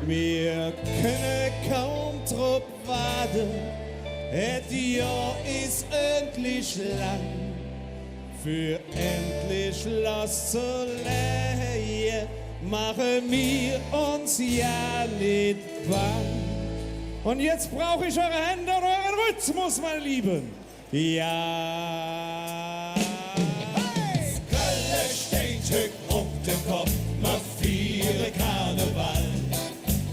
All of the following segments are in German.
Wir können kaum drauf warten, et Jahr ist endlich lang, für endlich loszulegen, machen wir uns ja nicht bang. Und jetzt brauche ich eure Hände und euren Rhythmus, meine Lieben. Ja. Hey! Kölle steht hoch auf dem Kopf, wir feiern Karneval.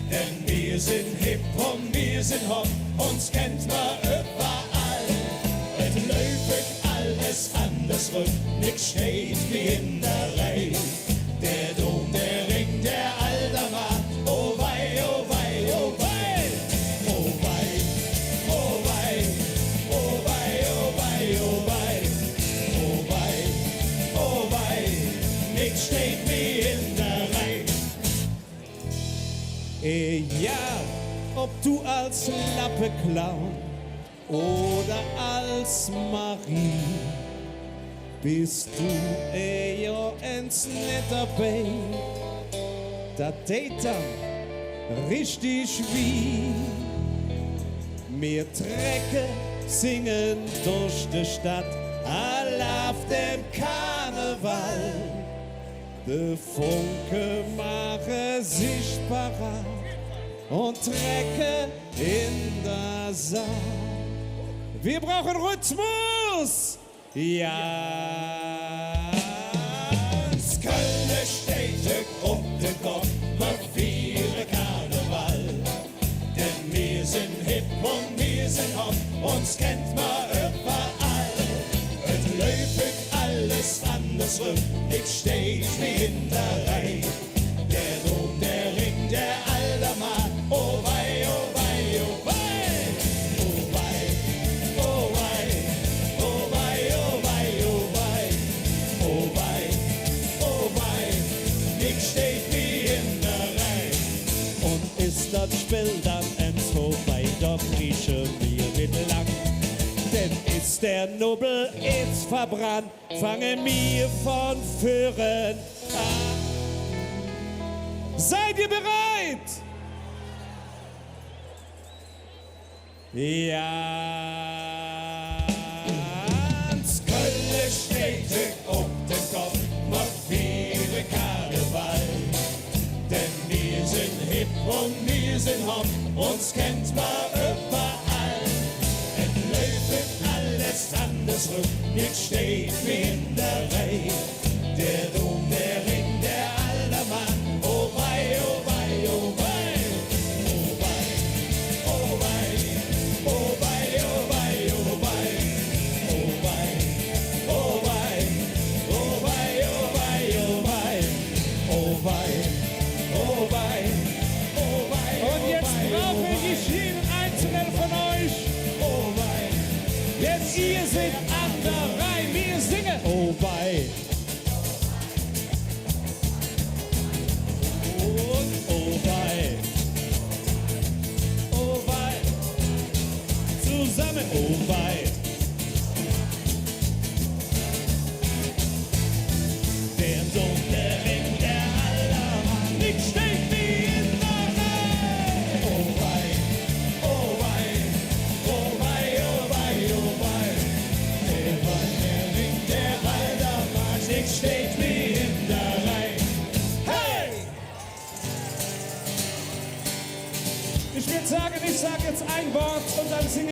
Denn wir sind hip und wir sind hopp, uns kennt man überall. Es läuft alles andersrum, nix steht wie in der Reihe. Der Dom, der Ring, der Aldermann, oh wei, oh wei, oh wei. Oh wei, oh wei, oh wei, oh wei, oh wei. Oh wei, oh wei, nix steht wie in der Reihe. Ja, ob du als Lappeclown oder als Marie, bist du ja ins netter Bay, da Date dann richtig wie. Wir Trecke singen durch die Stadt, all auf dem Karneval. De Funke mache sich parat und Trecke in der Saal. Wir brauchen Rhythmus! Ja! Das Kölle steht auf dem Kopf, wir feiern Karneval. Denn wir sind hip und wir sind hopp, uns kennt man überall. Es läuft alles andersrum, nix steht wie in der Reihe. Der Dom, der Ring, der Aldermann, oh wei, oh wei, oh wei. Oh wei, oh wei, oh wei, oh wei, oh wei. Oh wei, oh wei, nix steht wie in der Reihe. Und ist das Spiel dann ends vorbei, doch riechen wir mit lang. Denn ist der Nobel jetzt verbrannt, fangen wir von vorn an. Seid ihr bereit? Ja. Das Kölle steht auf dem Kopf, wir feiern Karneval. Denn wir sind hip und wir sind hopp, uns kennt man überall. Es läuft alles andersrum, nix steht wie in der Reihe. Der Dom, der Ring, der Aldermann, oh wei, oh wei, oh wei. Oh wei, oh wei, oh wei, oh wei, oh wei. Oh wei, oh wei, oh wei, oh wei, oh wei. Oh wei, oh wei, oh wei. Und jetzt brauche ich jeden einzelnen von euch. Oh wei, Jetzt ihr seid an der Reihe, wir singen. Oh wei. Und oh wei. Oh wei. Zusammen. Oh wei. Der Dom, der Ring, der Aldermann, nix steht wie in der Reihe. oh wei, oh wei, oh wei, oh wei, oh wei. Der Wein, der Ring, der Aldermann, nix steht wie in der Reihe. Hey! Ich würde sagen, ich sage jetzt ein Wort und dann singe